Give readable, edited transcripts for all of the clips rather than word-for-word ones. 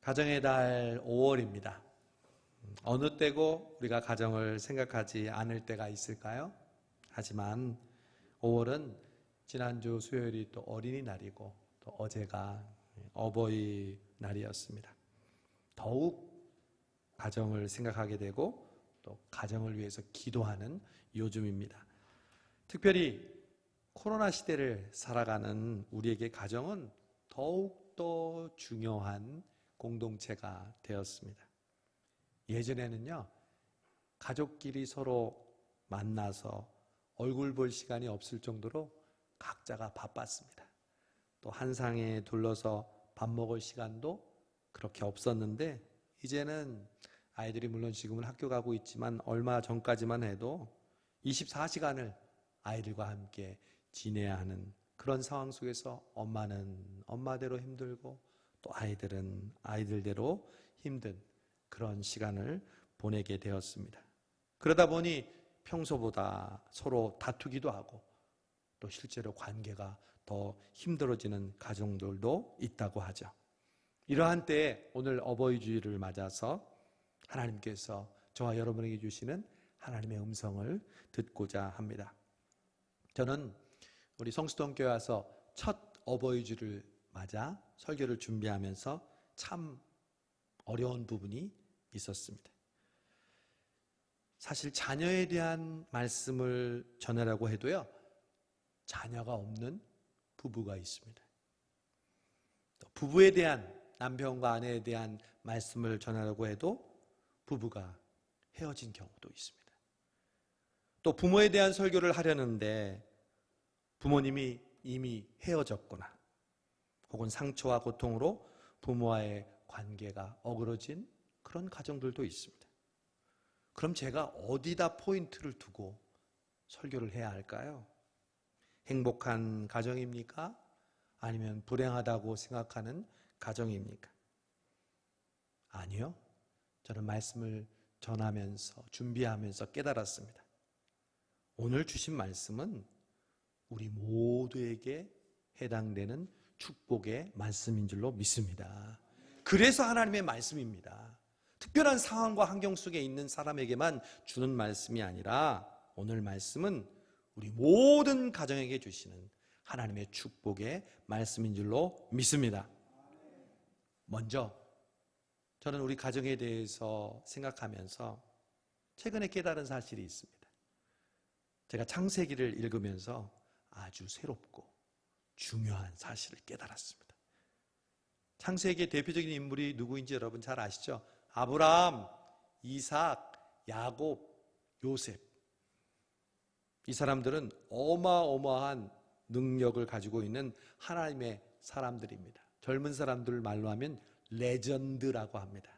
가정의 달 5월입니다. 어느 때고 우리가 가정을 생각하지 않을 때가 있을까요? 하지만 5월은 지난주 수요일이 또 어린이날이고 또 어제가 어버이날이었습니다. 더욱 가정을 생각하게 되고 또 가정을 위해서 기도하는 요즘입니다. 특별히 코로나 시대를 살아가는 우리에게 가정은 더욱더 중요한 공동체가 되었습니다. 예전에는요, 가족끼리 서로 만나서 얼굴 볼 시간이 없을 정도로 각자가 바빴습니다. 또 한 상에 둘러서 밥 먹을 시간도 그렇게 없었는데, 이제는 아이들이 물론 지금은 학교 가고 있지만 얼마 전까지만 해도 24시간을 아이들과 함께 지내야 하는 그런 상황 속에서 엄마는 엄마대로 힘들고 또 아이들은 아이들대로 힘든 그런 시간을 보내게 되었습니다. 그러다 보니 평소보다 서로 다투기도 하고 또 실제로 관계가 더 힘들어지는 가정들도 있다고 하죠. 이러한 때에 오늘 어버이 주일을 맞아서 하나님께서 저와 여러분에게 주시는 하나님의 음성을 듣고자 합니다. 저는 우리 성수동교회 와서 첫 어버이 주일을 맞아 설교를 준비하면서 참 어려운 부분이 있었습니다. 사실 자녀에 대한 말씀을 전하라고 해도요, 자녀가 없는 부부가 있습니다. 또 부부에 대한, 남편과 아내에 대한 말씀을 전하라고 해도 부부가 헤어진 경우도 있습니다. 또 부모에 대한 설교를 하려는데 부모님이 이미 헤어졌거나 혹은 상처와 고통으로 부모와의 관계가 어그러진 그런 가정들도 있습니다. 그럼 제가 어디다 포인트를 두고 설교를 해야 할까요? 행복한 가정입니까? 아니면 불행하다고 생각하는 가정입니까? 아니요. 저는 말씀을 전하면서 준비하면서 깨달았습니다. 오늘 주신 말씀은 우리 모두에게 해당되는 축복의 말씀인 줄로 믿습니다. 그래서 하나님의 말씀입니다. 특별한 상황과 환경 속에 있는 사람에게만 주는 말씀이 아니라 오늘 말씀은 우리 모든 가정에게 주시는 하나님의 축복의 말씀인 줄로 믿습니다. 먼저 저는 우리 가정에 대해서 생각하면서 최근에 깨달은 사실이 있습니다. 제가 창세기를 읽으면서 아주 새롭고 중요한 사실을 깨달았습니다. 창세기의 대표적인 인물이 누구인지 여러분 잘 아시죠? 아브라함, 이삭, 야곱, 요셉. 이 사람들은 어마어마한 능력을 가지고 있는 하나님의 사람들입니다. 젊은 사람들 말로 하면 레전드라고 합니다.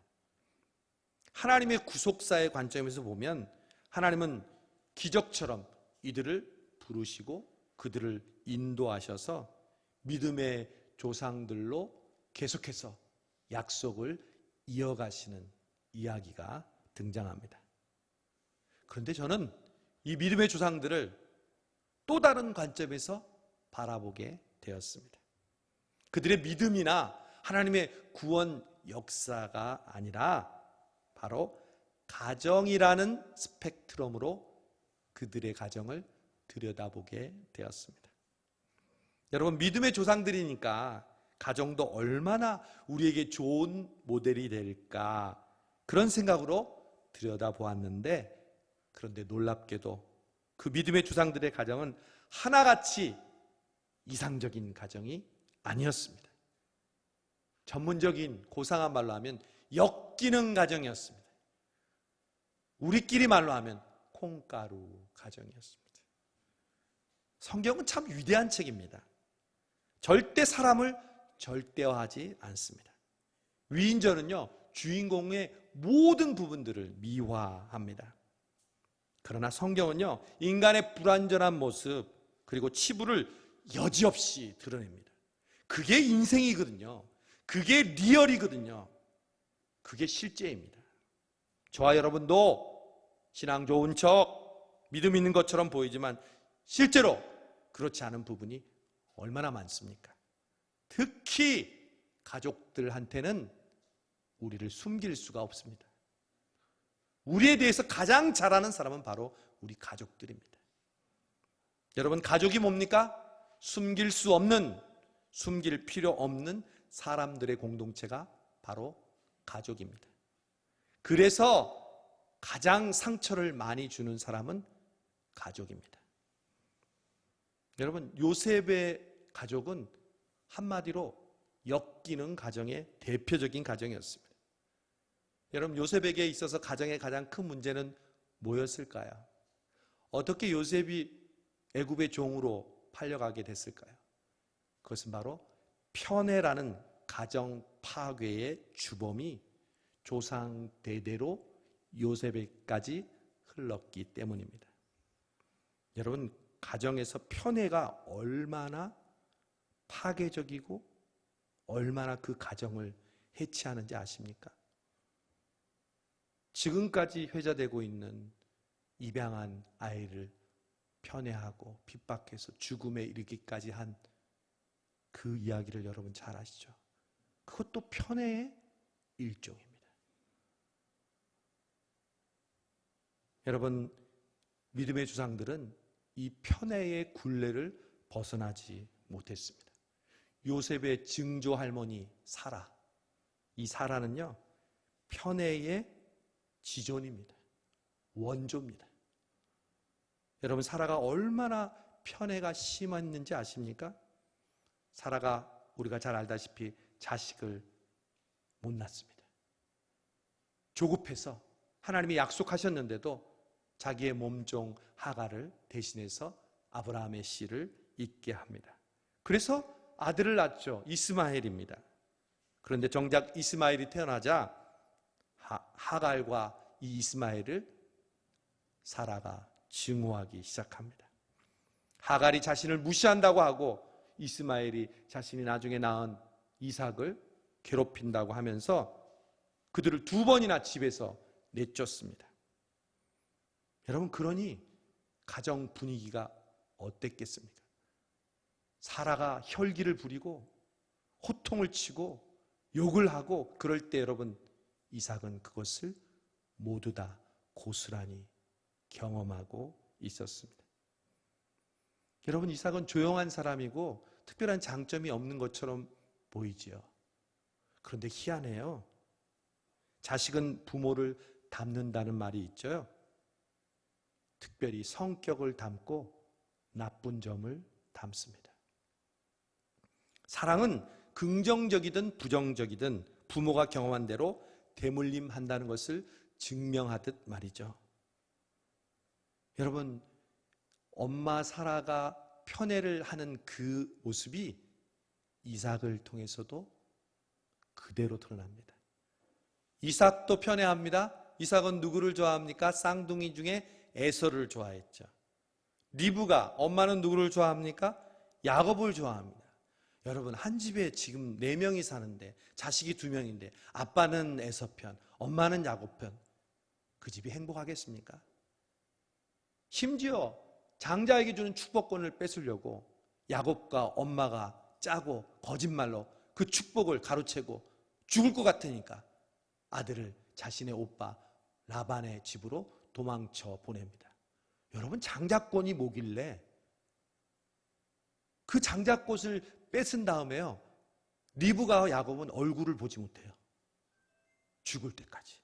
하나님의 구속사의 관점에서 보면 하나님은 기적처럼 이들을 부르시고 그들을 인도하셔서 믿음의 조상들로 계속해서 약속을 이어가시는 이야기가 등장합니다. 그런데 저는 이 믿음의 조상들을 또 다른 관점에서 바라보게 되었습니다. 그들의 믿음이나 하나님의 구원 역사가 아니라 바로 가정이라는 스펙트럼으로 그들의 가정을 들여다보게 되었습니다. 여러분, 믿음의 조상들이니까 가정도 얼마나 우리에게 좋은 모델이 될까 그런 생각으로 들여다보았는데, 그런데 놀랍게도 그 믿음의 조상들의 가정은 하나같이 이상적인 가정이 아니었습니다. 전문적인 고상한 말로 하면 역기능 가정이었습니다. 우리끼리 말로 하면 콩가루 가정이었습니다. 성경은 참 위대한 책입니다. 절대 사람을 절대화하지 않습니다. 위인전은요, 주인공의 모든 부분들을 미화합니다. 그러나 성경은요, 인간의 불완전한 모습 그리고 치부를 여지없이 드러냅니다. 그게 인생이거든요. 그게 리얼이거든요. 그게 실제입니다. 저와 여러분도 신앙 좋은 척 믿음 있는 것처럼 보이지만 실제로 그렇지 않은 부분이 얼마나 많습니까? 특히 가족들한테는 우리를 숨길 수가 없습니다. 우리에 대해서 가장 잘 아는 사람은 바로 우리 가족들입니다. 여러분, 가족이 뭡니까? 숨길 수 없는, 숨길 필요 없는 사람들의 공동체가 바로 가족입니다. 그래서 가장 상처를 많이 주는 사람은 가족입니다. 여러분, 요셉의 가족은 한마디로 엮이는 가정의 대표적인 가정이었습니다. 여러분, 요셉에게 있어서 가정의 가장 큰 문제는 뭐였을까요? 어떻게 요셉이 애굽의 종으로 팔려가게 됐을까요? 그것은 바로 편애라는 가정 파괴의 주범이 조상 대대로 요셉에까지 흘렀기 때문입니다. 여러분, 가정에서 편애가 얼마나 파괴적이고 얼마나 그 가정을 해치하는지 아십니까? 지금까지 회자되고 있는 입양한 아이를 편애하고 핍박해서 죽음에 이르기까지 한 그 이야기를 여러분 잘 아시죠? 그것도 편애의 일종입니다. 여러분, 믿음의 주상들은 이 편애의 굴레를 벗어나지 못했습니다. 요셉의 증조 할머니 사라, 이 사라는요 편애의 지존입니다. 원조입니다. 여러분, 사라가 얼마나 편애가 심했는지 아십니까? 사라가 우리가 잘 알다시피 자식을 못 낳습니다. 조급해서 하나님이 약속하셨는데도 자기의 몸종 하가를 대신해서 아브라함의 씨를 잇게 합니다. 그래서 아들을 낳죠. 이스마엘입니다. 그런데 정작 이스마엘이 태어나자 하갈과 이 이스마엘을 사라가 증오하기 시작합니다. 하갈이 자신을 무시한다고 하고 이스마엘이 자신이 나중에 낳은 이삭을 괴롭힌다고 하면서 그들을 2번이나 집에서 내쫓습니다. 여러분, 그러니 가정 분위기가 어땠겠습니까? 사라가 혈기를 부리고 호통을 치고 욕을 하고 그럴 때 여러분, 이삭은 그것을 모두 다 고스란히 경험하고 있었습니다. 여러분, 이삭은 조용한 사람이고 특별한 장점이 없는 것처럼 보이지요. 그런데 희한해요. 자식은 부모를 닮는다는 말이 있죠. 특별히 성격을 닮고 나쁜 점을 닮습니다. 사랑은 긍정적이든 부정적이든 부모가 경험한 대로 대물림한다는 것을 증명하듯 말이죠. 여러분, 엄마 사라가 편애를 하는 그 모습이 이삭을 통해서도 그대로 드러납니다. 이삭도 편애합니다. 이삭은 누구를 좋아합니까? 쌍둥이 중에 에서를 좋아했죠. 리브가, 엄마는 누구를 좋아합니까? 야곱을 좋아합니다. 여러분, 한 집에 지금 4명이 사는데 자식이 2명인데 아빠는 에서 편, 엄마는 야곱 편, 그 집이 행복하겠습니까? 심지어 장자에게 주는 축복권을 뺏으려고 야곱과 엄마가 짜고 거짓말로 그 축복을 가로채고 죽을 것 같으니까 아들을 자신의 오빠 라반의 집으로 도망쳐 보냅니다. 여러분, 장자권이 뭐길래 그 장자권을 뺏은 다음에요, 리브가와 야곱은 얼굴을 보지 못해요. 죽을 때까지.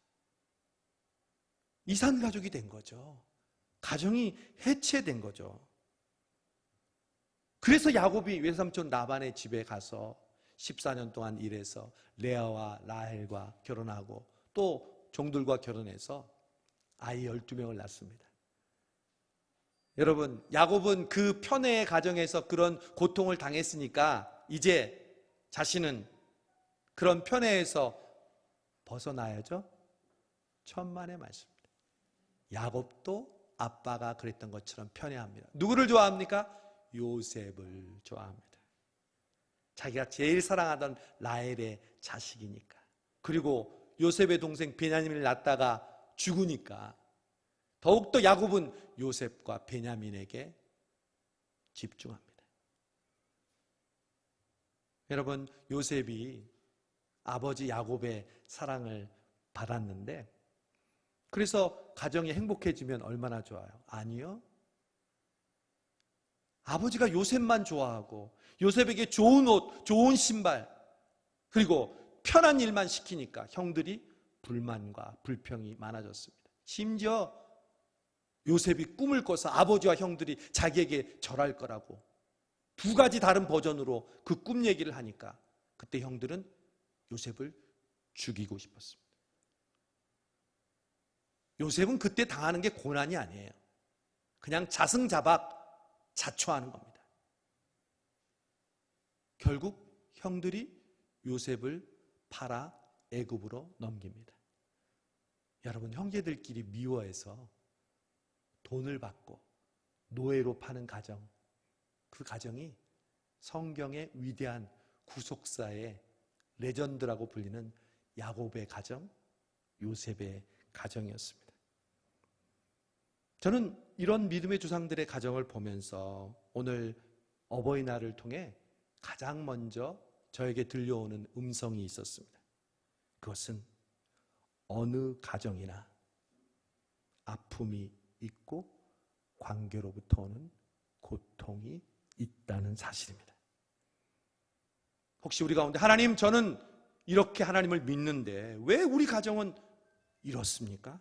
이산 가족이 된 거죠. 가정이 해체된 거죠. 그래서 야곱이 외삼촌 라반의 집에 가서 14년 동안 일해서 레아와 라헬과 결혼하고 또 종들과 결혼해서 아이 12명을 낳습니다. 여러분, 야곱은 그 편애의 가정에서 그런 고통을 당했으니까 이제 자신은 그런 편애에서 벗어나야죠. 천만의 말씀입니다. 야곱도 아빠가 그랬던 것처럼 편애합니다. 누구를 좋아합니까? 요셉을 좋아합니다. 자기가 제일 사랑하던 라헬의 자식이니까. 그리고 요셉의 동생 베냐민을 낳다가 죽으니까 더욱더 야곱은 요셉과 베냐민에게 집중합니다. 여러분, 요셉이 아버지 야곱의 사랑을 받았는데, 그래서 가정이 행복해지면 얼마나 좋아요? 아니요. 아버지가 요셉만 좋아하고 요셉에게 좋은 옷, 좋은 신발, 그리고 편한 일만 시키니까 형들이 불만과 불평이 많아졌습니다. 심지어 요셉이 꿈을 꿔서 아버지와 형들이 자기에게 절할 거라고 두 가지 다른 버전으로 그 꿈 얘기를 하니까 그때 형들은 요셉을 죽이고 싶었습니다. 요셉은 그때 당하는 게 고난이 아니에요. 그냥 자승자박 자초하는 겁니다. 결국 형들이 요셉을 팔아 애굽으로 넘깁니다. 여러분, 형제들끼리 미워해서 돈을 받고 노예로 파는 가정, 그 가정이 성경의 위대한 구속사의 레전드라고 불리는 야곱의 가정, 요셉의 가정이었습니다. 저는 이런 믿음의 조상들의 가정을 보면서 오늘 어버이날을 통해 가장 먼저 저에게 들려오는 음성이 있었습니다. 그것은 어느 가정이나 아픔이 있고 관계로부터 오는 고통이 있다는 사실입니다. 혹시 우리 가운데 하나님, 저는 이렇게 하나님을 믿는데 왜 우리 가정은 이렇습니까?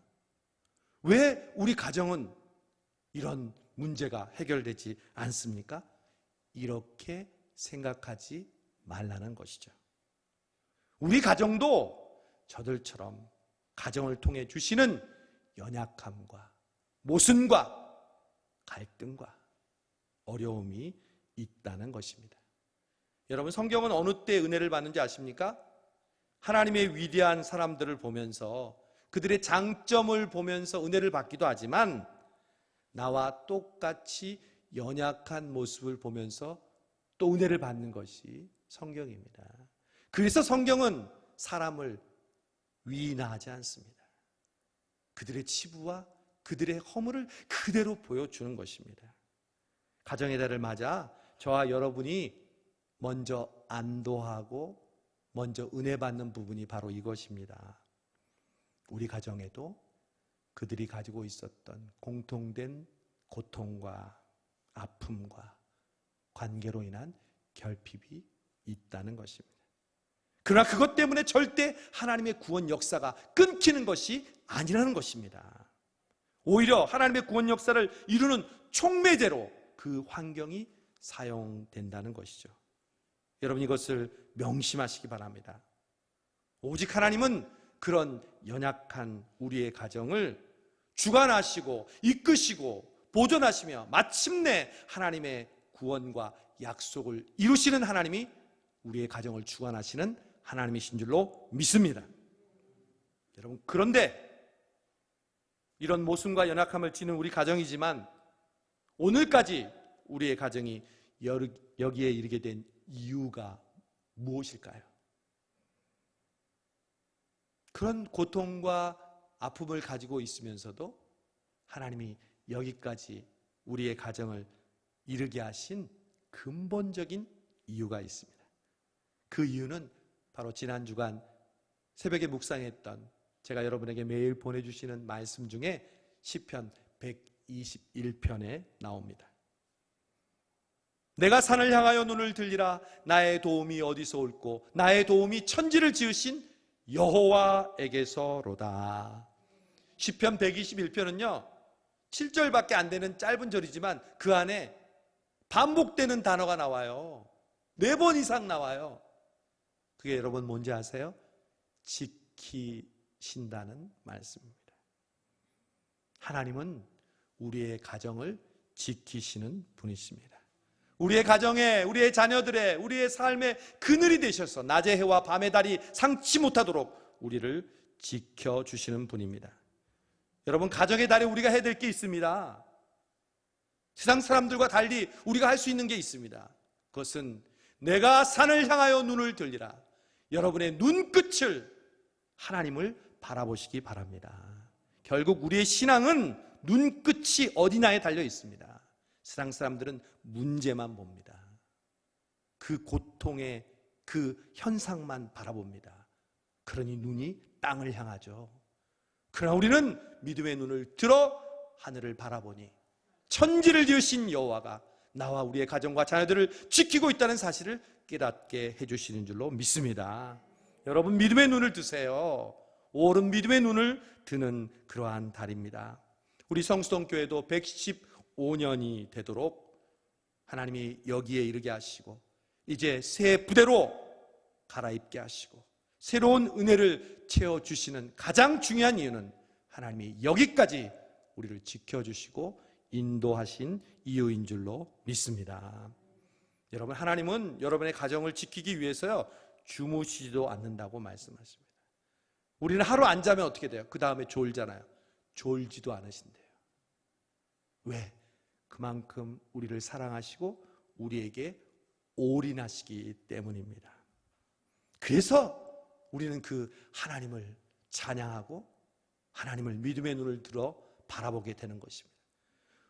왜 우리 가정은 이런 문제가 해결되지 않습니까? 이렇게 생각하지 말라는 것이죠. 우리 가정도 저들처럼 가정을 통해 주시는 연약함과 모순과 갈등과 어려움이 있다는 것입니다. 여러분, 성경은 어느 때 은혜를 받는지 아십니까? 하나님의 위대한 사람들을 보면서 그들의 장점을 보면서 은혜를 받기도 하지만 나와 똑같이 연약한 모습을 보면서 또 은혜를 받는 것이 성경입니다. 그래서 성경은 사람을 위인하지 않습니다. 그들의 치부와 그들의 허물을 그대로 보여주는 것입니다. 가정의 달을 맞아 저와 여러분이 먼저 안도하고 먼저 은혜 받는 부분이 바로 이것입니다. 우리 가정에도 그들이 가지고 있었던 공통된 고통과 아픔과 관계로 인한 결핍이 있다는 것입니다. 그러나 그것 때문에 절대 하나님의 구원 역사가 끊기는 것이 아니라는 것입니다. 오히려 하나님의 구원 역사를 이루는 촉매제로 그 환경이 사용된다는 것이죠. 여러분, 이것을 명심하시기 바랍니다. 오직 하나님은 그런 연약한 우리의 가정을 주관하시고 이끄시고 보존하시며 마침내 하나님의 구원과 약속을 이루시는 하나님이 우리의 가정을 주관하시는 하나님이신 줄로 믿습니다. 여러분, 그런데 이런 모순과 연약함을 지닌 우리 가정이지만 오늘까지 우리의 가정이 여기에 이르게 된 이유가 무엇일까요? 그런 고통과 아픔을 가지고 있으면서도 하나님이 여기까지 우리의 가정을 이르게 하신 근본적인 이유가 있습니다. 그 이유는 바로 지난 주간 새벽에 묵상했던 제가 여러분에게 매일 보내주시는 말씀 중에 시편 121편에 나옵니다. 내가 산을 향하여 눈을 들리라. 나의 도움이 어디서 올꼬? 나의 도움이 천지를 지으신 여호와에게서로다. 시편 121편은요 7절밖에 안 되는 짧은 절이지만 그 안에 반복되는 단어가 나와요. 4번 이상 나와요. 그게 여러분 뭔지 아세요? 지키신다는 말씀입니다. 하나님은 우리의 가정을 지키시는 분이십니다. 우리의 가정에, 우리의 자녀들의, 우리의 삶의 그늘이 되셔서 낮의 해와 밤의 달이 상치 못하도록 우리를 지켜주시는 분입니다. 여러분, 가정의 달에 우리가 해야 될 게 있습니다. 세상 사람들과 달리 우리가 할 수 있는 게 있습니다. 그것은 내가 산을 향하여 눈을 들리라. 여러분의 눈끝을 하나님을 바라보시기 바랍니다. 결국 우리의 신앙은 눈끝이 어디나에 달려 있습니다. 세상 사람들은 문제만 봅니다. 그 고통의 그 현상만 바라봅니다. 그러니 눈이 땅을 향하죠. 그러나 우리는 믿음의 눈을 들어 하늘을 바라보니 천지를 지으신 여호와가 나와 우리의 가정과 자녀들을 지키고 있다는 사실을 깨닫게 해주시는 줄로 믿습니다. 여러분, 믿음의 눈을 드세요. 5월은 믿음의 눈을 드는 그러한 달입니다. 우리 성수동교회도 115년이 되도록 하나님이 여기에 이르게 하시고 이제 새 부대로 갈아입게 하시고 새로운 은혜를 채워주시는 가장 중요한 이유는 하나님이 여기까지 우리를 지켜주시고 인도하신 이유인 줄로 믿습니다. 여러분, 하나님은 여러분의 가정을 지키기 위해서요 주무시지도 않는다고 말씀하십니다. 우리는 하루 안 자면 어떻게 돼요? 그 다음에 졸잖아요. 졸지도 않으신대요. 왜? 그만큼 우리를 사랑하시고 우리에게 올인하시기 때문입니다. 그래서 우리는 그 하나님을 찬양하고 하나님을 믿음의 눈을 들어 바라보게 되는 것입니다.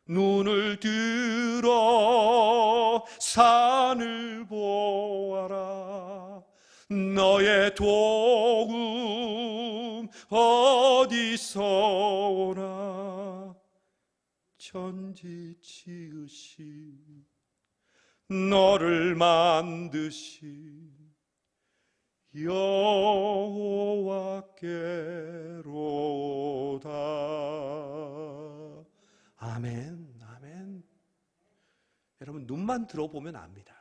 눈을 들어 산을 보아라. 너의 도움 어디서 오나. 천지 지으신 너를 만드신 여호와께로다. 아멘, 아멘. 여러분, 눈만 들어보면 압니다.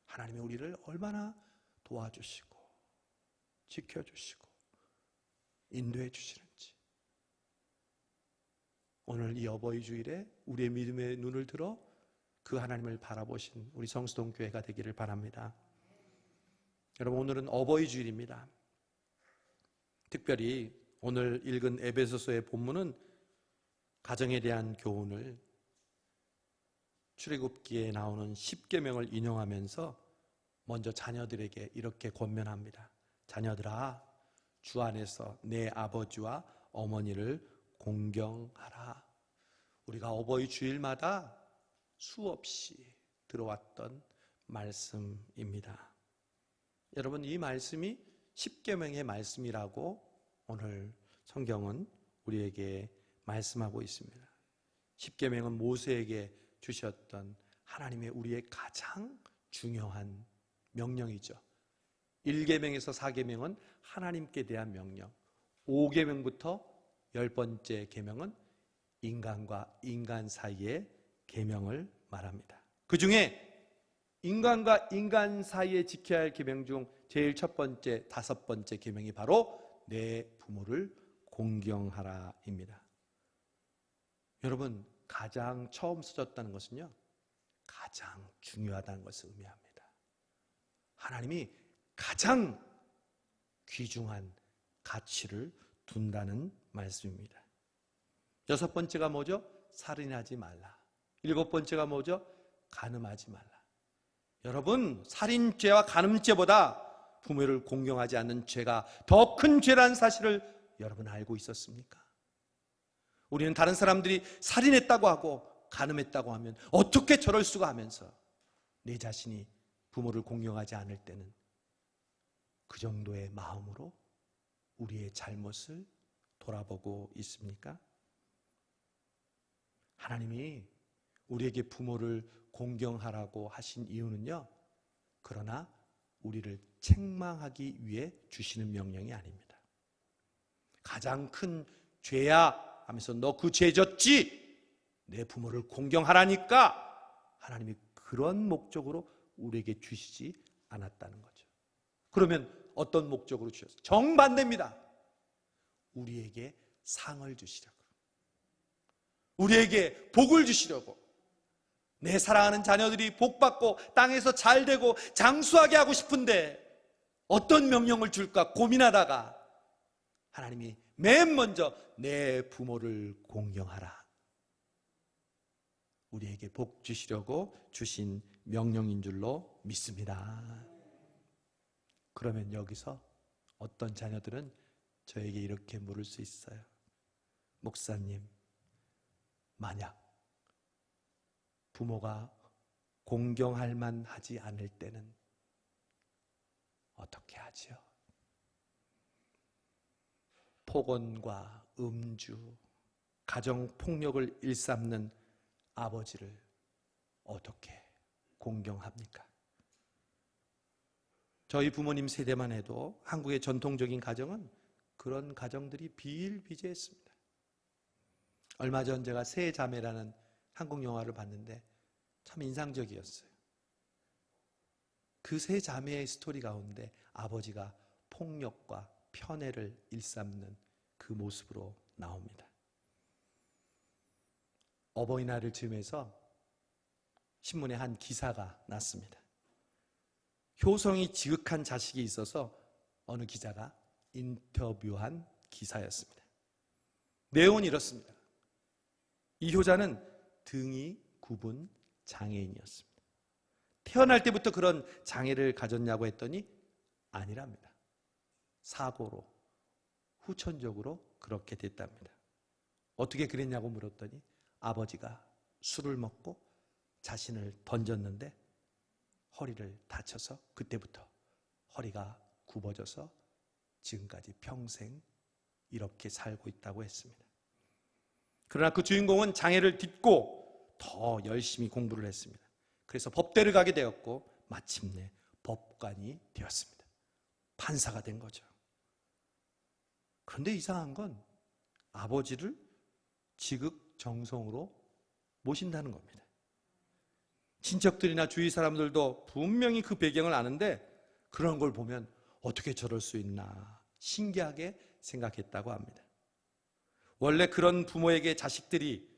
하나님이 우리를 얼마나 도와주시고 지켜주시고 인도해 주시는지. 오늘 이 어버이 주일에 우리의 믿음의 눈을 들어 그 하나님을 바라보신 우리 성수동 교회가 되기를 바랍니다. 여러분, 오늘은 어버이 주일입니다. 특별히 오늘 읽은 에베소서의 본문은 가정에 대한 교훈을 출애굽기에 나오는 10계명을 인용하면서 먼저 자녀들에게 이렇게 권면합니다. 자녀들아, 주 안에서 내 아버지와 어머니를 공경하라. 우리가 어버이 주일마다 수없이 들어왔던 말씀입니다. 여러분, 이 말씀이 10계명의 말씀이라고 오늘 성경은 우리에게 말씀하고 있습니다. 10계명은 모세에게 주셨던 하나님의 우리의 가장 중요한 명령이죠. 1계명에서 4계명은 하나님께 대한 명령, 5계명부터 10번째 계명은 인간과 인간 사이의 계명을 말합니다. 그 중에 인간과 인간 사이에 지켜야 할 계명 중 제일 첫 번째, 5번째 계명이 바로 내 부모를 공경하라입니다. 여러분, 가장 처음 써졌다는 것은요, 가장 중요하다는 것을 의미합니다. 하나님이 가장 귀중한 가치를 둔다는 말씀입니다. 6번째가 뭐죠? 살인하지 말라. 7번째가 뭐죠? 간음하지 말라. 여러분, 살인죄와 간음죄보다 부모를 공경하지 않는 죄가 더 큰 죄라는 사실을 여러분 알고 있었습니까? 우리는 다른 사람들이 살인했다고 하고 간음했다고 하면 어떻게 저럴 수가 하면서 내 자신이 부모를 공경하지 않을 때는 그 정도의 마음으로 우리의 잘못을 돌아보고 있습니까? 하나님이 우리에게 부모를 공경하라고 하신 이유는요, 그러나 우리를 책망하기 위해 주시는 명령이 아닙니다. 가장 큰 죄야 하면서 너 그 죄 졌지? 내 부모를 공경하라니까 하나님이 그런 목적으로 우리에게 주시지 않았다는 거죠. 그러면 어떤 목적으로 주셨어요? 정반대입니다. 우리에게 상을 주시려고, 우리에게 복을 주시려고, 내 사랑하는 자녀들이 복받고 땅에서 잘되고 장수하게 하고 싶은데 어떤 명령을 줄까 고민하다가 하나님이 맨 먼저 내 부모를 공경하라, 우리에게 복 주시려고 주신 명령인 줄로 믿습니다. 그러면 여기서 어떤 자녀들은 저에게 이렇게 물을 수 있어요. 목사님, 만약 부모가 공경할 만하지 않을 때는 어떻게 하지요? 폭언과 음주, 가정폭력을 일삼는 아버지를 어떻게 공경합니까? 저희 부모님 세대만 해도 한국의 전통적인 가정은 그런 가정들이 비일비재했습니다. 얼마 전 제가 세 자매라는 한국 영화를 봤는데 참 인상적이었어요. 그 세 자매의 스토리 가운데 아버지가 폭력과 편애를 일삼는 그 모습으로 나옵니다. 어버이날을 즈음해서 신문에 한 기사가 났습니다. 효성이 지극한 자식이 있어서 어느 기자가 인터뷰한 기사였습니다. 내용은 이렇습니다. 이 효자는 등이 굽은 장애인이었습니다. 태어날 때부터 그런 장애를 가졌냐고 했더니 아니랍니다. 사고로, 후천적으로 그렇게 됐답니다. 어떻게 그랬냐고 물었더니 아버지가 술을 먹고 자신을 던졌는데 허리를 다쳐서 그때부터 허리가 굽어져서 지금까지 평생 이렇게 살고 있다고 했습니다. 그러나 그 주인공은 장애를 딛고 더 열심히 공부를 했습니다. 그래서 법대를 가게 되었고 마침내 법관이 되었습니다. 판사가 된 거죠. 그런데 이상한 건 아버지를 지극정성으로 모신다는 겁니다. 친척들이나 주위 사람들도 분명히 그 배경을 아는데 그런 걸 보면 어떻게 저럴 수 있나 신기하게 생각했다고 합니다. 원래 그런 부모에게 자식들이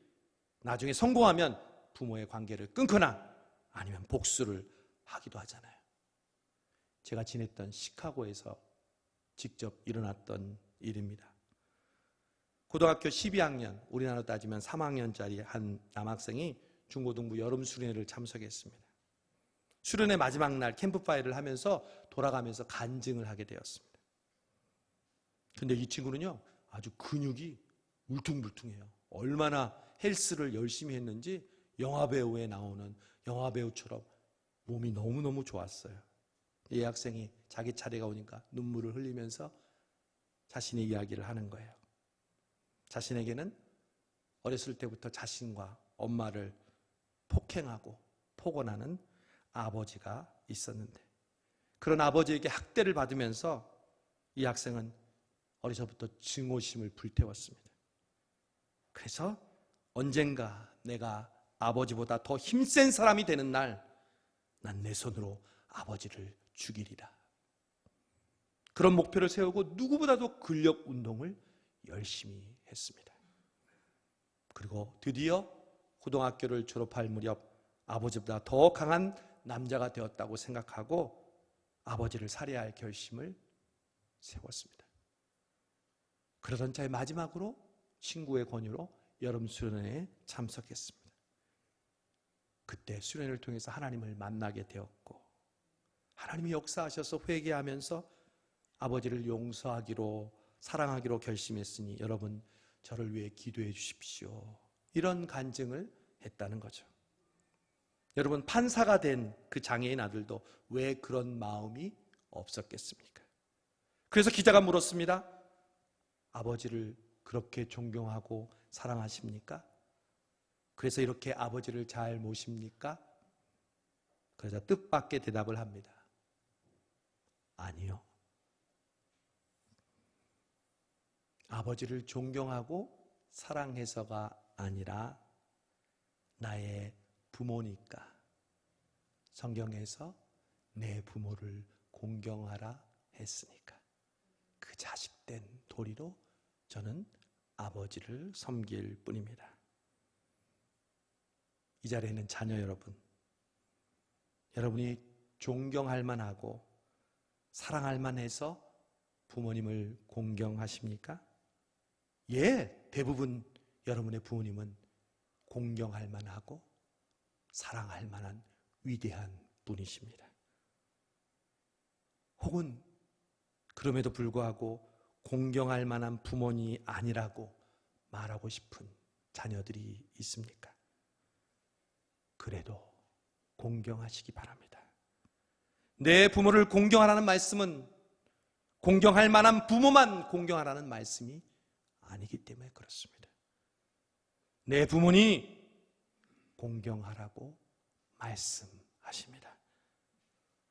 나중에 성공하면 부모의 관계를 끊거나 아니면 복수를 하기도 하잖아요. 제가 지냈던 시카고에서 직접 일어났던 일입니다. 고등학교 12학년, 우리나라로 따지면 3학년짜리 한 남학생이 중고등부 여름 수련회를 참석했습니다. 수련회 마지막 날 캠프파이어를 하면서 돌아가면서 간증을 하게 되었습니다. 근데 이 친구는요, 아주 근육이 울퉁불퉁해요. 얼마나 헬스를 열심히 했는지 영화배우에 나오는 영화배우처럼 몸이 너무너무 좋았어요. 이 학생이 자기 차례가 오니까 눈물을 흘리면서 자신의 이야기를 하는 거예요. 자신에게는 어렸을 때부터 자신과 엄마를 폭행하고 폭언하는 아버지가 있었는데 그런 아버지에게 학대를 받으면서 이 학생은 어려서부터 증오심을 불태웠습니다. 그래서 언젠가 내가 아버지보다 더 힘센 사람이 되는 날 난 내 손으로 아버지를 죽이리라. 그런 목표를 세우고 누구보다도 근력 운동을 열심히 했습니다. 그리고 드디어 고등학교를 졸업할 무렵 아버지보다 더 강한 남자가 되었다고 생각하고 아버지를 살해할 결심을 세웠습니다. 그러던 차에 마지막으로 친구의 권유로 여름 수련회에 참석했습니다. 그때 수련회를 통해서 하나님을 만나게 되었고 하나님이 역사하셔서 회개하면서 아버지를 용서하기로 사랑하기로 결심했으니 여러분 저를 위해 기도해 주십시오. 이런 간증을 했다는 거죠. 여러분 판사가 된 그 장애인 아들도 왜 그런 마음이 없었겠습니까? 그래서 기자가 물었습니다. 아버지를 그렇게 존경하고 사랑하십니까? 그래서 이렇게 아버지를 잘 모십니까? 그래서 뜻밖의 대답을 합니다. 아니요. 아버지를 존경하고 사랑해서가 아니라 나의 부모니까 성경에서 내 부모를 공경하라 했으니까 그 자식된 도리로 저는 아버지를 섬길 뿐입니다. 이 자리에 있는 자녀 여러분, 여러분이 존경할 만하고 사랑할 만해서 부모님을 공경하십니까? 예, 대부분 여러분의 부모님은 공경할 만하고 사랑할 만한 위대한 분이십니다. 혹은 그럼에도 불구하고 공경할 만한 부모님이 아니라고 말하고 싶은 자녀들이 있습니까? 그래도 공경하시기 바랍니다. 내 부모를 공경하라는 말씀은 공경할 만한 부모만 공경하라는 말씀이 아니기 때문에 그렇습니다. 내 부모니 공경하라고 말씀하십니다.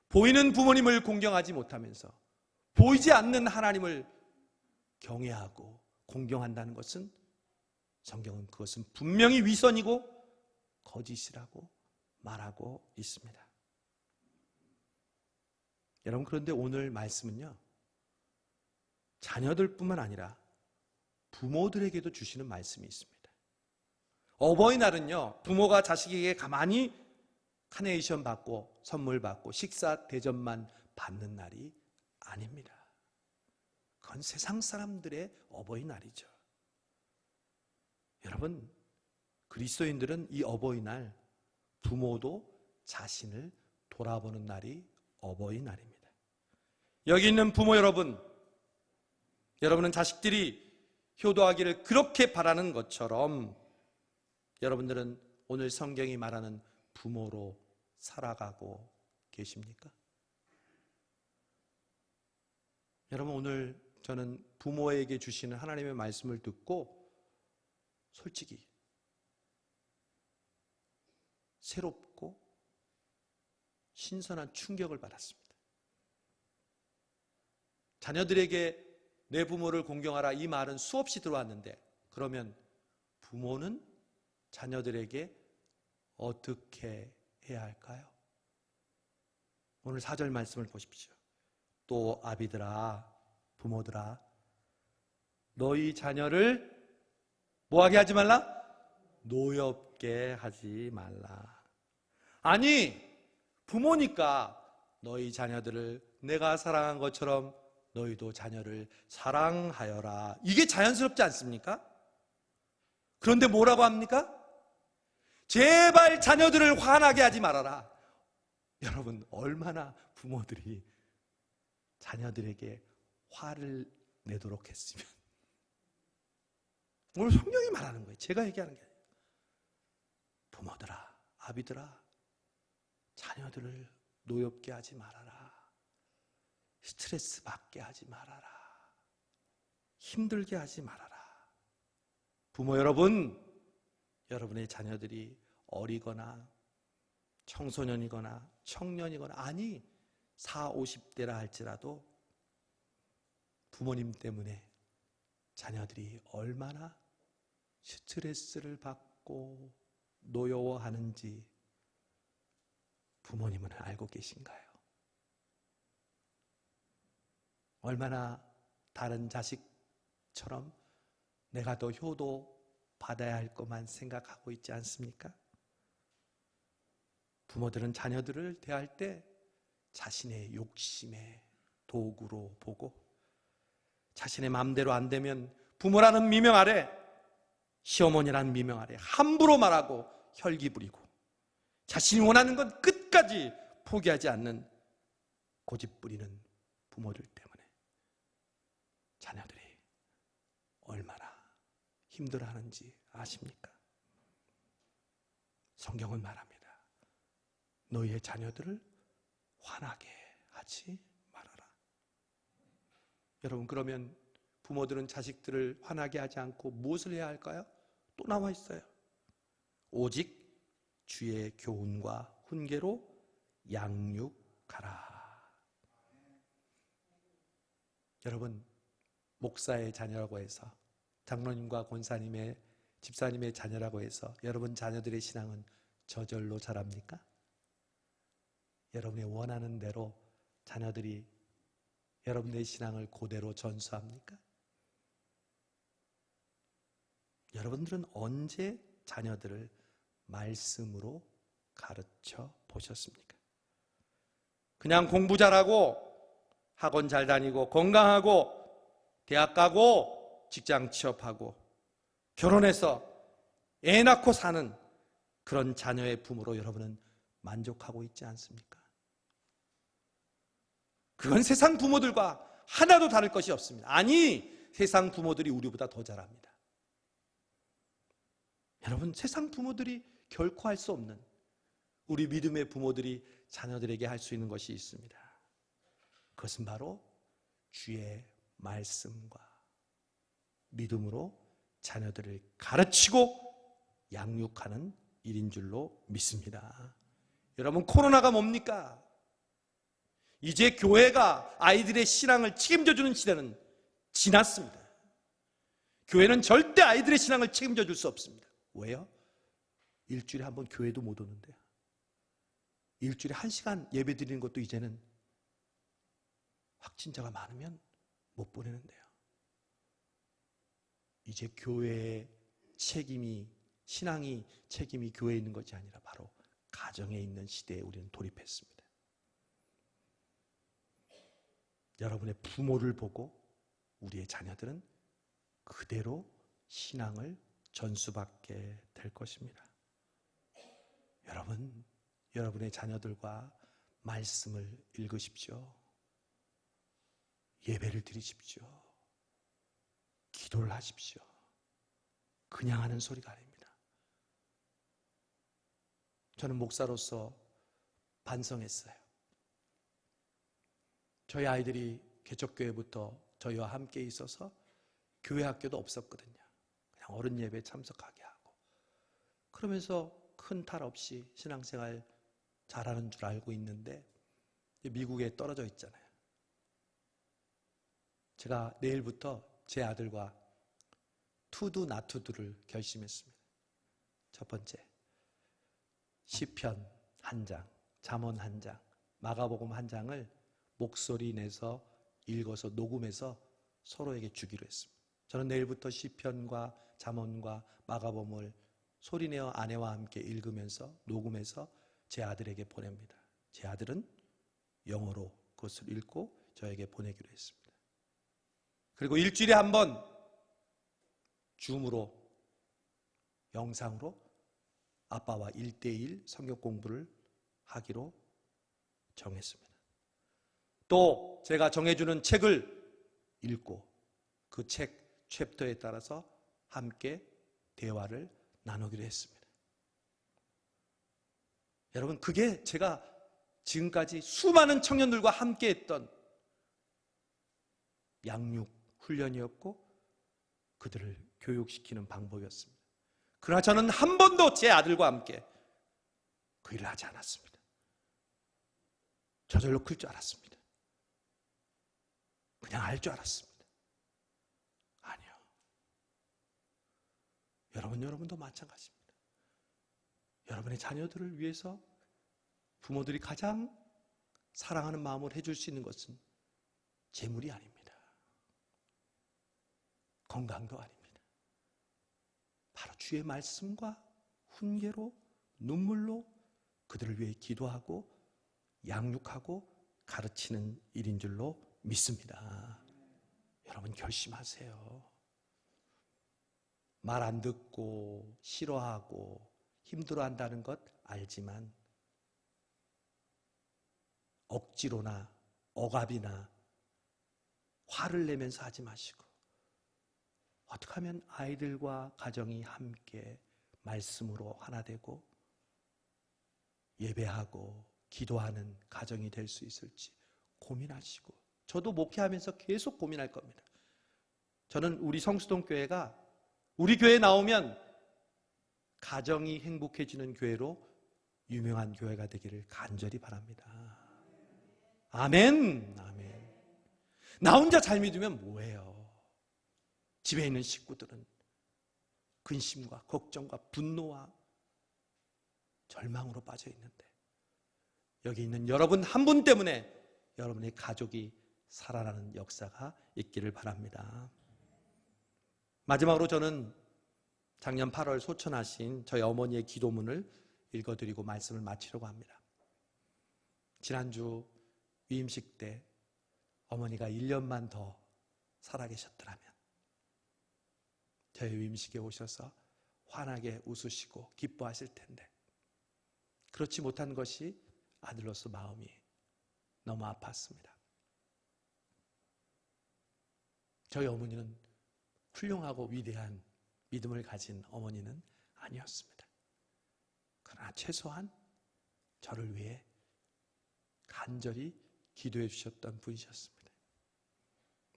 보이는 부모님을 공경하지 못하면서 보이지 않는 하나님을 경외하고 공경한다는 것은, 성경은 그것은 분명히 위선이고 거짓이라고 말하고 있습니다. 여러분, 그런데 오늘 말씀은요, 자녀들뿐만 아니라 부모들에게도 주시는 말씀이 있습니다. 어버이날은요, 부모가 자식에게 가만히 카네이션 받고 선물 받고 식사 대접만 받는 날이 아닙니다. 그건 세상 사람들의 어버이날이죠. 여러분, 그리스도인들은 이 어버이날 부모도 자신을 돌아보는 날이 어버이날입니다. 여기 있는 부모 여러분, 여러분은 자식들이 효도하기를 그렇게 바라는 것처럼 여러분들은 오늘 성경이 말하는 부모로 살아가고 계십니까? 여러분, 오늘 저는 부모에게 주시는 하나님의 말씀을 듣고 솔직히 새롭고 신선한 충격을 받았습니다. 자녀들에게 내 부모를 공경하라, 이 말은 수없이 들어왔는데, 그러면 부모는 자녀들에게 어떻게 해야 할까요? 오늘 4절 말씀을 보십시오. 또 아비들아, 부모들아, 너희 자녀를 뭐하게 하지 말라? 노엽게 하지 말라. 아니, 부모니까 너희 자녀들을 내가 사랑한 것처럼 너희도 자녀를 사랑하여라. 이게 자연스럽지 않습니까? 그런데 뭐라고 합니까? 제발 자녀들을 화나게 하지 말아라. 여러분, 얼마나 부모들이 자녀들에게 화를 내도록 했으면. 오늘 성경이 말하는 거예요. 제가 얘기하는 게 아니에요. 부모들아, 아비들아, 자녀들을 노엽게 하지 말아라. 스트레스 받게 하지 말아라. 힘들게 하지 말아라. 부모 여러분, 여러분의 자녀들이 어리거나 청소년이거나 청년이거나, 아니 40, 50대라 할지라도 부모님 때문에 자녀들이 얼마나 스트레스를 받고 노여워하는지 부모님은 알고 계신가요? 얼마나 다른 자식처럼 내가 더 효도 받아야 할 것만 생각하고 있지 않습니까? 부모들은 자녀들을 대할 때 자신의 욕심의 도구로 보고, 자신의 마음대로 안 되면 부모라는 미명 아래, 시어머니라는 미명 아래 함부로 말하고 혈기 부리고, 자신이 원하는 건 끝까지 포기하지 않는 고집 부리는 부모들 때문에 자녀들이 얼마나 힘들어하는지 아십니까? 성경은 말합니다. 너희의 자녀들을 화나게 하지 말아라. 여러분, 그러면 부모들은 자식들을 화나게 하지 않고 무엇을 해야 할까요? 또 나와 있어요. 오직 주의 교훈과 훈계로 양육하라. 여러분, 목사의 자녀라고 해서, 장로님과 권사님의, 집사님의 자녀라고 해서 여러분 자녀들의 신앙은 저절로 자랍니까? 여러분이 원하는 대로 자녀들이 여러분의 신앙을 그대로 전수합니까? 여러분들은 언제 자녀들을 말씀으로 가르쳐 보셨습니까? 그냥 공부 잘하고 학원 잘 다니고 건강하고 대학 가고 직장 취업하고 결혼해서 애 낳고 사는 그런 자녀의 부모로 여러분은 만족하고 있지 않습니까? 그건 세상 부모들과 하나도 다를 것이 없습니다. 아니, 세상 부모들이 우리보다 더 잘합니다. 여러분, 세상 부모들이 결코 할 수 없는, 우리 믿음의 부모들이 자녀들에게 할 수 있는 것이 있습니다. 그것은 바로 주의 말씀과 믿음으로 자녀들을 가르치고 양육하는 일인 줄로 믿습니다. 여러분, 코로나가 뭡니까? 이제 교회가 아이들의 신앙을 책임져주는 시대는 지났습니다. 교회는 절대 아이들의 신앙을 책임져 줄 수 없습니다. 왜요? 일주일에 한 번 교회도 못 오는데요. 일주일에 1시간 예배 드리는 것도 이제는 확진자가 많으면 못 보내는데요. 이제 교회의 책임이, 신앙이 책임이 교회에 있는 것이 아니라 바로 가정에 있는 시대에 우리는 돌입했습니다. 여러분의 부모를 보고 우리의 자녀들은 그대로 신앙을 전수받게 될 것입니다. 여러분, 여러분의 자녀들과 말씀을 읽으십시오. 예배를 드리십시오. 기도를 하십시오. 그냥 하는 소리가 아닙니다. 저는 목사로서 반성했어요. 저희 아이들이 개척교회부터 저희와 함께 있어서 교회 학교도 없었거든요. 그냥 어른 예배에 참석하게 하고, 그러면서 큰 탈 없이 신앙생활 잘하는 줄 알고 있는데 미국에 떨어져 있잖아요. 제가 내일부터 제 아들과 투두 나투두를 결심했습니다. 첫 번째, 시편 한 장, 잠언 한 장, 마가복음 한 장을 목소리 내서 읽어서 녹음해서 서로에게 주기로 했습니다. 저는 내일부터 시편과 잠언과 마가복음을 소리내어 아내와 함께 읽으면서 녹음해서 제 아들에게 보냅니다. 제 아들은 영어로 그것을 읽고 저에게 보내기로 했습니다. 그리고 일주일에 한 번 줌으로, 영상으로 아빠와 1대1 성경 공부를 하기로 정했습니다. 또 제가 정해주는 책을 읽고 그 책 챕터에 따라서 함께 대화를 나누기로 했습니다. 여러분, 그게 제가 지금까지 수많은 청년들과 함께 했던 양육 훈련이었고 그들을 교육시키는 방법이었습니다. 그러나 저는 한 번도 제 아들과 함께 그 일을 하지 않았습니다. 저절로 클 줄 알았습니다. 그냥 알 줄 알았습니다. 아니요. 여러분도 마찬가지입니다. 여러분의 자녀들을 위해서 부모들이 가장 사랑하는 마음을 해줄 수 있는 것은 재물이 아닙니다. 건강도 아닙니다. 바로 주의 말씀과 훈계로, 눈물로 그들을 위해 기도하고 양육하고 가르치는 일인 줄로 믿습니다. 여러분, 결심하세요. 말 안 듣고 싫어하고 힘들어한다는 것 알지만 억지로나 억압이나 화를 내면서 하지 마시고, 어떻게 하면 아이들과 가정이 함께 말씀으로 하나 되고 예배하고 기도하는 가정이 될 수 있을지 고민하시고, 저도 목회하면서 계속 고민할 겁니다. 저는 우리 성수동 교회가 우리 교회에 나오면 가정이 행복해지는 교회로 유명한 교회가 되기를 간절히 바랍니다. 아멘. 아멘. 나 혼자 잘 믿으면 뭐예요? 집에 있는 식구들은 근심과 걱정과 분노와 절망으로 빠져 있는데, 여기 있는 여러분 한 분 때문에 여러분의 가족이 살아나는 역사가 있기를 바랍니다. 마지막으로 저는 작년 8월 소천하신 저희 어머니의 기도문을 읽어드리고 말씀을 마치려고 합니다. 지난주 위임식 때 어머니가 1년만 더 살아계셨더라면 저희 위임식에 오셔서 환하게 웃으시고 기뻐하실 텐데, 그렇지 못한 것이 아들로서 마음이 너무 아팠습니다. 저희 어머니는 훌륭하고 위대한 믿음을 가진 어머니는 아니었습니다. 그러나 최소한 저를 위해 간절히 기도해 주셨던 분이셨습니다.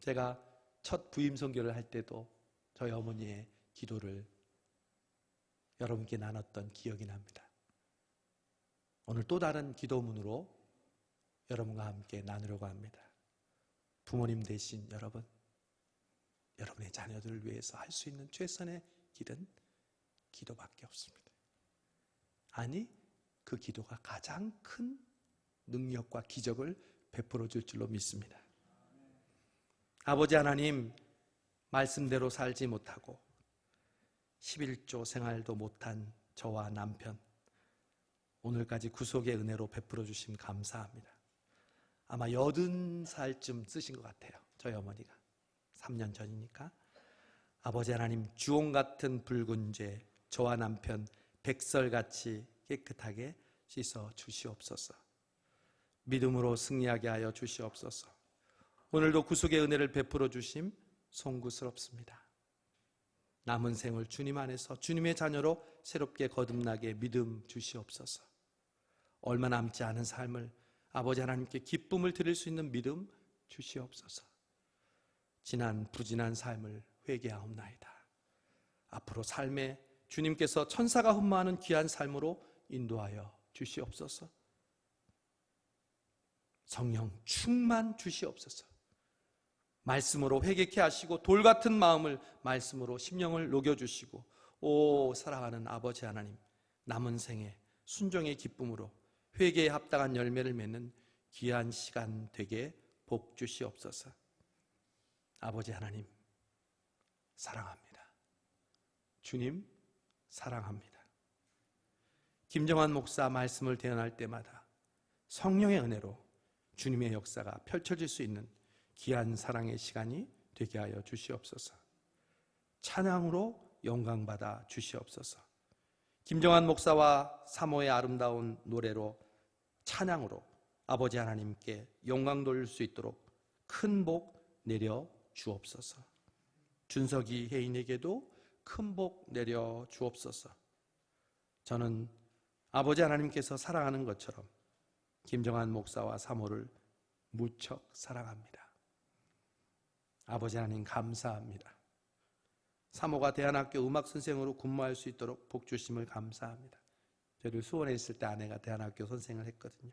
제가 첫 부임 선교를 할 때도 저희 어머니의 기도를 여러분께 나눴던 기억이 납니다. 오늘 또 다른 기도문으로 여러분과 함께 나누려고 합니다. 부모님 되신 여러분, 여러분의 자녀들을 위해서 할 수 있는 최선의 길은 기도밖에 없습니다. 아니, 그 기도가 가장 큰 능력과 기적을 베풀어 줄 줄로 믿습니다. 아버지 하나님, 말씀대로 살지 못하고 11조 생활도 못한 저와 남편, 오늘까지 구속의 은혜로 베풀어 주심 감사합니다. 아마 80살쯤 쓰신 것 같아요. 저희 어머니가 3년 전이니까. 아버지 하나님, 주홍 같은 붉은 죄 저와 남편 백설같이 깨끗하게 씻어 주시옵소서. 믿음으로 승리하게 하여 주시옵소서. 오늘도 구속의 은혜를 베풀어 주심 송구스럽습니다. 남은 생을 주님 안에서 주님의 자녀로 새롭게 거듭나게 믿음 주시옵소서. 얼마 남지 않은 삶을 아버지 하나님께 기쁨을 드릴 수 있는 믿음 주시옵소서. 지난 부진한 삶을 회개하옵나이다. 앞으로 삶에 주님께서 천사가 흠모하는 귀한 삶으로 인도하여 주시옵소서. 성령 충만 주시옵소서. 말씀으로 회개케 하시고 돌같은 마음을 말씀으로 심령을 녹여주시고, 오 사랑하는 아버지 하나님, 남은 생에 순종의 기쁨으로 회개에 합당한 열매를 맺는 귀한 시간 되게 복 주시옵소서. 아버지 하나님 사랑합니다. 주님 사랑합니다. 김정환 목사 말씀을 대언할 때마다 성령의 은혜로 주님의 역사가 펼쳐질 수 있는 귀한 사랑의 시간이 되게 하여 주시옵소서. 찬양으로 영광받아 주시옵소서. 김정환 목사와 사모의 아름다운 노래로, 찬양으로 아버지 하나님께 영광 돌릴 수 있도록 큰 복 내려 주옵소서. 준석이 혜인에게도 큰 복 내려 주옵소서. 저는 아버지 하나님께서 사랑하는 것처럼 김정환 목사와 사모를 무척 사랑합니다. 아버지 하나님 감사합니다. 사모가 대안학교 음악선생으로 근무할 수 있도록 복 주심을 감사합니다. 저를 수원에 있을 때 아내가 대안학교 선생을 했거든요.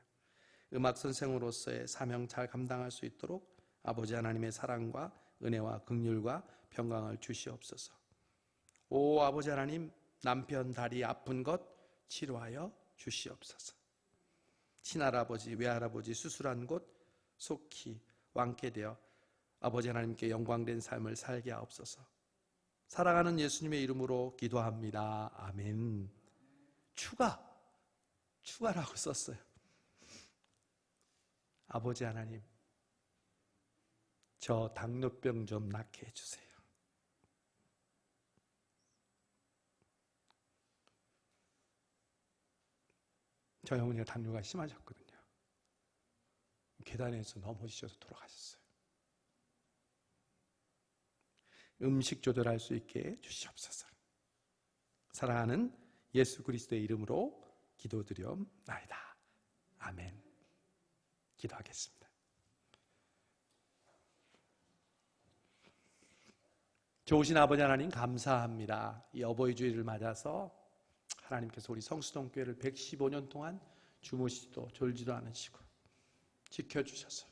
음악선생으로서의 사명 잘 감당할 수 있도록 아버지 하나님의 사랑과 은혜와 긍휼과 평강을 주시옵소서. 오 아버지 하나님, 남편 다리 아픈 것 치료하여 주시옵소서. 친할아버지, 외할아버지 수술한 곳 속히 완쾌되어 아버지 하나님께 영광된 삶을 살게 하옵소서. 사랑하는 예수님의 이름으로 기도합니다. 아멘. 추가라고 썼어요. 아버지 하나님, 저 당뇨병 좀 낫게 해주세요. 저희 어머니가 당뇨가 심하셨거든요. 계단에서 넘어지셔서 돌아가셨어요. 음식 조절할 수 있게 해주시옵소서. 사랑하는 예수 그리스도의 이름으로 기도드리옵나이다. 아멘. 기도하겠습니다. 좋으신 아버지 하나님 감사합니다. 이 어버이 주일을 맞아서 하나님께서 우리 성수동교회를 115년 동안 주무시지도 졸지도 않으시고 지켜주셔서,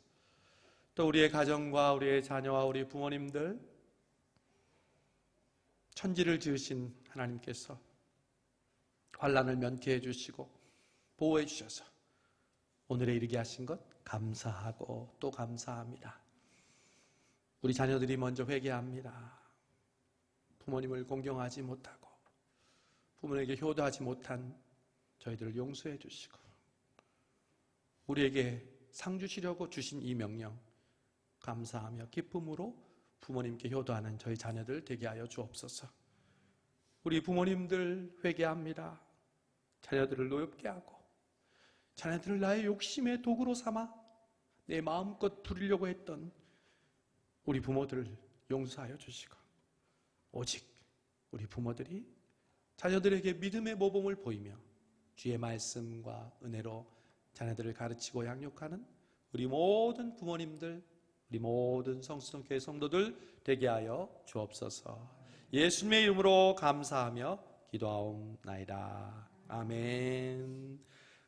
또 우리의 가정과 우리의 자녀와 우리 부모님들, 천지를 지으신 하나님께서 환난을 면케해 주시고 보호해 주셔서 오늘에 이르게 하신 것 감사하고 또 감사합니다. 우리 자녀들이 먼저 회개합니다. 부모님을 공경하지 못하고 부모에게 효도하지 못한 저희들을 용서해 주시고, 우리에게 상 주시려고 주신 이 명령 감사하며 기쁨으로 부모님께 효도하는 저희 자녀들 되게 하여 주옵소서. 우리 부모님들 회개합니다. 자녀들을 노엽게 하고 자녀들을 나의 욕심의 도구로 삼아 내 마음껏 부리려고 했던 우리 부모들을 용서하여 주시고, 오직 우리 부모들이 자녀들에게 믿음의 모범을 보이며 주의 말씀과 은혜로 자녀들을 가르치고 양육하는 우리 모든 부모님들, 우리 모든 성수동교회 성도들 되게 하여 주옵소서. 예수님의 이름으로 감사하며 기도하옵나이다. 아멘.